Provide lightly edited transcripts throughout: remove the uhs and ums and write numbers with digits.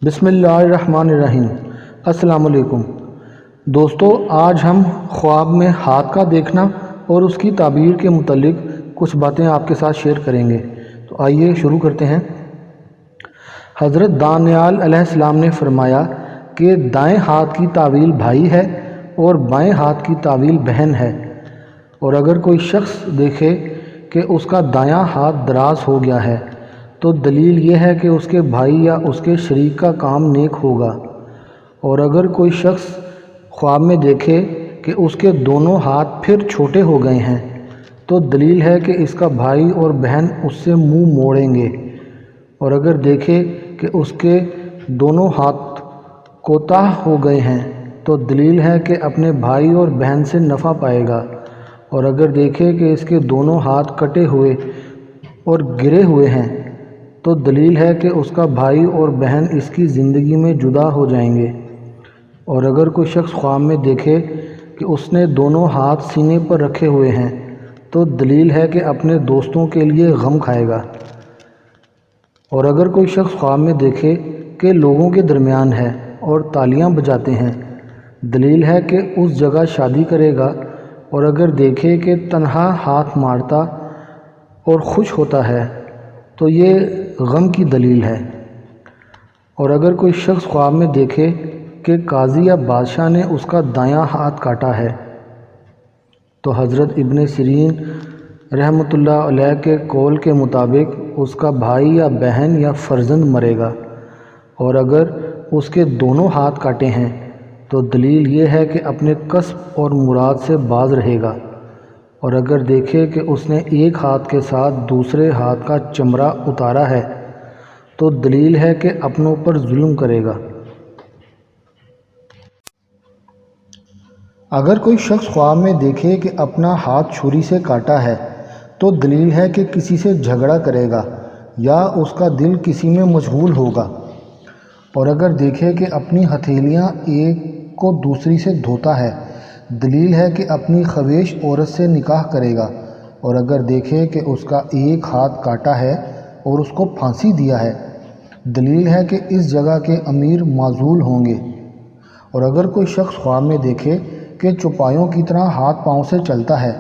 بسم اللہ الرحمن الرحیم۔ السلام علیکم دوستو، آج ہم خواب میں ہاتھ کا دیکھنا اور اس کی تعبیر کے متعلق کچھ باتیں آپ کے ساتھ شیئر کریں گے۔ تو آئیے شروع کرتے ہیں۔ حضرت دانیال علیہ السلام نے فرمایا کہ دائیں ہاتھ کی تعویل بھائی ہے اور بائیں ہاتھ کی تعویل بہن ہے، اور اگر کوئی شخص دیکھے کہ اس کا دایاں ہاتھ دراز ہو گیا ہے تو دلیل یہ ہے کہ اس کے بھائی یا اس کے شریک کا کام نیک ہوگا، اور اگر کوئی شخص خواب میں دیکھے کہ اس کے دونوں ہاتھ پھر چھوٹے ہو گئے ہیں تو دلیل ہے کہ اس کا بھائی اور بہن اس سے منہ موڑیں گے، اور اگر دیکھے کہ اس کے دونوں ہاتھ کوتاہ ہو گئے ہیں تو دلیل ہے کہ اپنے بھائی اور بہن سے نفع پائے گا، اور اگر دیکھے کہ اس کے دونوں ہاتھ کٹے ہوئے اور گرے ہوئے ہیں تو دلیل ہے کہ اس کا بھائی اور بہن اس کی زندگی میں جدا ہو جائیں گے، اور اگر کوئی شخص خواب میں دیکھے کہ اس نے دونوں ہاتھ سینے پر رکھے ہوئے ہیں تو دلیل ہے کہ اپنے دوستوں کے لیے غم کھائے گا، اور اگر کوئی شخص خواب میں دیکھے کہ لوگوں کے درمیان ہے اور تالیاں بجاتے ہیں، دلیل ہے کہ اس جگہ شادی کرے گا، اور اگر دیکھے کہ تنہا ہاتھ مارتا اور خوش ہوتا ہے تو یہ غم کی دلیل ہے، اور اگر کوئی شخص خواب میں دیکھے کہ قاضی یا بادشاہ نے اس کا دایاں ہاتھ کاٹا ہے تو حضرت ابن سیرین رحمۃ اللہ علیہ کے قول کے مطابق اس کا بھائی یا بہن یا فرزند مرے گا، اور اگر اس کے دونوں ہاتھ کاٹے ہیں تو دلیل یہ ہے کہ اپنے کسب اور مراد سے باز رہے گا، اور اگر دیکھے کہ اس نے ایک ہاتھ کے ساتھ دوسرے ہاتھ کا چمڑا اتارا ہے تو دلیل ہے کہ اپنوں پر ظلم کرے گا۔ اگر کوئی شخص خواب میں دیکھے کہ اپنا ہاتھ چھری سے کاٹا ہے تو دلیل ہے کہ کسی سے جھگڑا کرے گا یا اس کا دل کسی میں مشغول ہوگا، اور اگر دیکھے کہ اپنی ہتھیلیاں ایک کو دوسری سے دھوتا ہے دلیل ہے کہ اپنی خویش عورت سے نکاح کرے گا، اور اگر دیکھے کہ اس کا ایک ہاتھ کاٹا ہے اور اس کو پھانسی دیا ہے دلیل ہے کہ اس جگہ کے امیر معزول ہوں گے، اور اگر کوئی شخص خواب میں دیکھے کہ چوپایوں کی طرح ہاتھ پاؤں سے چلتا ہے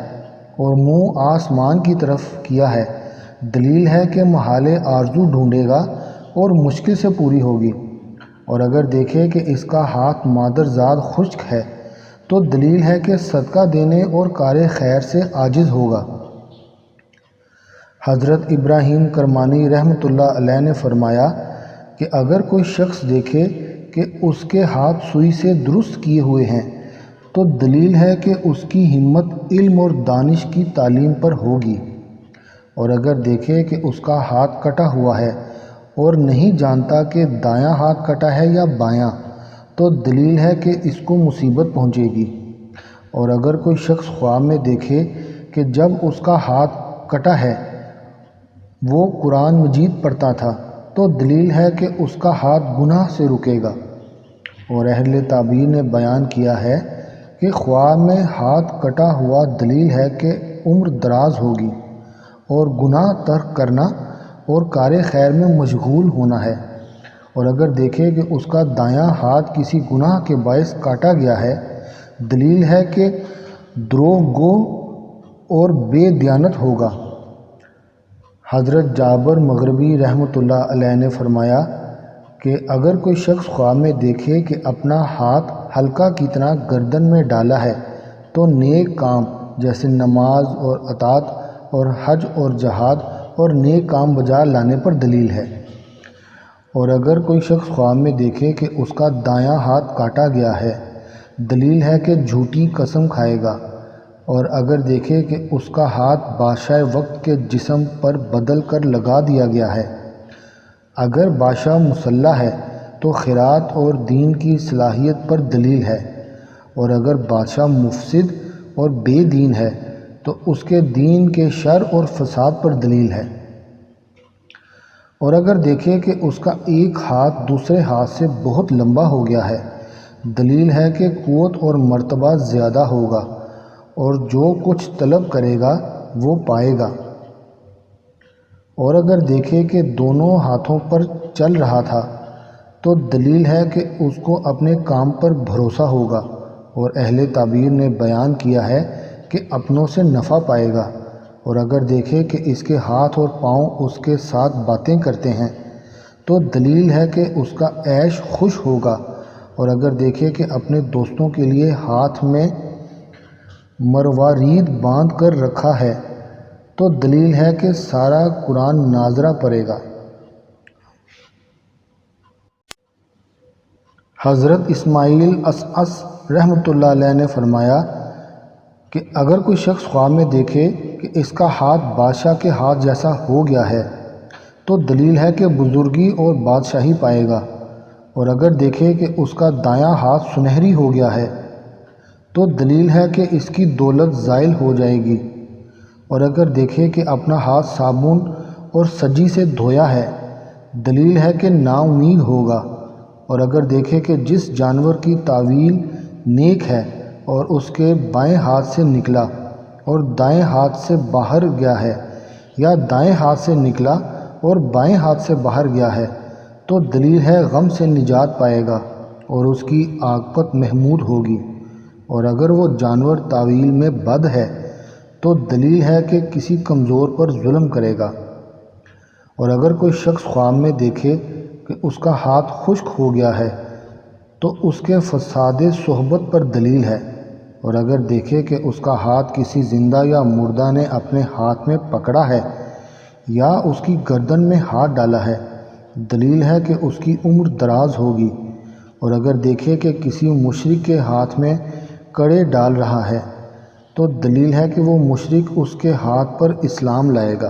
اور منہ آسمان کی طرف کیا ہے دلیل ہے کہ محال آرزو ڈھونڈے گا اور مشکل سے پوری ہوگی، اور اگر دیکھے کہ اس کا ہاتھ مادرزاد خشک ہے تو دلیل ہے کہ صدقہ دینے اور کار خیر سے عاجز ہوگا۔ حضرت ابراہیم کرمانی رحمۃ اللہ علیہ نے فرمایا کہ اگر کوئی شخص دیکھے کہ اس کے ہاتھ سوئی سے درست کیے ہوئے ہیں تو دلیل ہے کہ اس کی ہمت علم اور دانش کی تعلیم پر ہوگی، اور اگر دیکھے کہ اس کا ہاتھ کٹا ہوا ہے اور نہیں جانتا کہ دایاں ہاتھ کٹا ہے یا بایاں تو دلیل ہے کہ اس کو مصیبت پہنچے گی، اور اگر کوئی شخص خواب میں دیکھے کہ جب اس کا ہاتھ کٹا ہے وہ قرآن مجید پڑھتا تھا تو دلیل ہے کہ اس کا ہاتھ گناہ سے رکے گا، اور اہل تعبیر نے بیان کیا ہے کہ خواب میں ہاتھ کٹا ہوا دلیل ہے کہ عمر دراز ہوگی اور گناہ ترک کرنا اور کار خیر میں مشغول ہونا ہے، اور اگر دیکھے کہ اس کا دایاں ہاتھ کسی گناہ کے باعث کاٹا گیا ہے دلیل ہے کہ دروغ گو اور بے دیانت ہوگا۔ حضرت جابر مغربی رحمۃ اللہ علیہ نے فرمایا کہ اگر کوئی شخص خواب میں دیکھے کہ اپنا ہاتھ حلقہ کی طرح گردن میں ڈالا ہے تو نیک کام جیسے نماز اور اطاعت اور حج اور جہاد اور نیک کام بجا لانے پر دلیل ہے، اور اگر کوئی شخص خواب میں دیکھے کہ اس کا دایاں ہاتھ کاٹا گیا ہے دلیل ہے کہ جھوٹی قسم کھائے گا، اور اگر دیکھے کہ اس کا ہاتھ بادشاہ وقت کے جسم پر بدل کر لگا دیا گیا ہے، اگر بادشاہ مسلح ہے تو خیرات اور دین کی صلاحیت پر دلیل ہے، اور اگر بادشاہ مفسد اور بے دین ہے تو اس کے دین کے شر اور فساد پر دلیل ہے، اور اگر دیکھے کہ اس کا ایک ہاتھ دوسرے ہاتھ سے بہت لمبا ہو گیا ہے دلیل ہے کہ قوت اور مرتبہ زیادہ ہوگا اور جو کچھ طلب کرے گا وہ پائے گا، اور اگر دیکھے کہ دونوں ہاتھوں پر چل رہا تھا تو دلیل ہے کہ اس کو اپنے کام پر بھروسہ ہوگا، اور اہل تعبیر نے بیان کیا ہے کہ اپنوں سے نفع پائے گا۔ اور اگر دیکھے کہ اس کے ہاتھ اور پاؤں اس کے ساتھ باتیں کرتے ہیں تو دلیل ہے کہ اس کا عیش خوش ہوگا۔ اور اگر دیکھے کہ اپنے دوستوں کے لیے ہاتھ میں مروارید باندھ کر رکھا ہے تو دلیل ہے کہ سارا قرآن ناظرہ پڑے گا۔ حضرت اسماعیل اشعث رحمۃ اللہ علیہ نے فرمایا کہ اگر کوئی شخص خواب میں دیکھے کہ اس کا ہاتھ بادشاہ کے ہاتھ جیسا ہو گیا ہے تو دلیل ہے کہ بزرگی اور بادشاہی پائے گا۔ اور اگر دیکھے کہ اس کا دایاں ہاتھ سنہری ہو گیا ہے تو دلیل ہے کہ اس کی دولت زائل ہو جائے گی۔ اور اگر دیکھے کہ اپنا ہاتھ صابن اور سجی سے دھویا ہے دلیل ہے کہ نا امید ہوگا۔ اور اگر دیکھے کہ جس جانور کی تعویل نیک ہے اور اس کے بائیں ہاتھ سے نکلا اور دائیں ہاتھ سے باہر گیا ہے، یا دائیں ہاتھ سے نکلا اور بائیں ہاتھ سے باہر گیا ہے تو دلیل ہے غم سے نجات پائے گا اور اس کی عاقبت محمود ہوگی۔ اور اگر وہ جانور تعویل میں بد ہے تو دلیل ہے کہ کسی کمزور پر ظلم کرے گا۔ اور اگر کوئی شخص خواب میں دیکھے کہ اس کا ہاتھ خشک ہو گیا ہے تو اس کے فساد صحبت پر دلیل ہے۔ اور اگر دیکھے کہ اس کا ہاتھ کسی زندہ یا مردہ نے اپنے ہاتھ میں پکڑا ہے یا اس کی گردن میں ہاتھ ڈالا ہے دلیل ہے کہ اس کی عمر دراز ہوگی۔ اور اگر دیکھے کہ کسی مشرک کے ہاتھ میں کڑے ڈال رہا ہے تو دلیل ہے کہ وہ مشرک اس کے ہاتھ پر اسلام لائے گا۔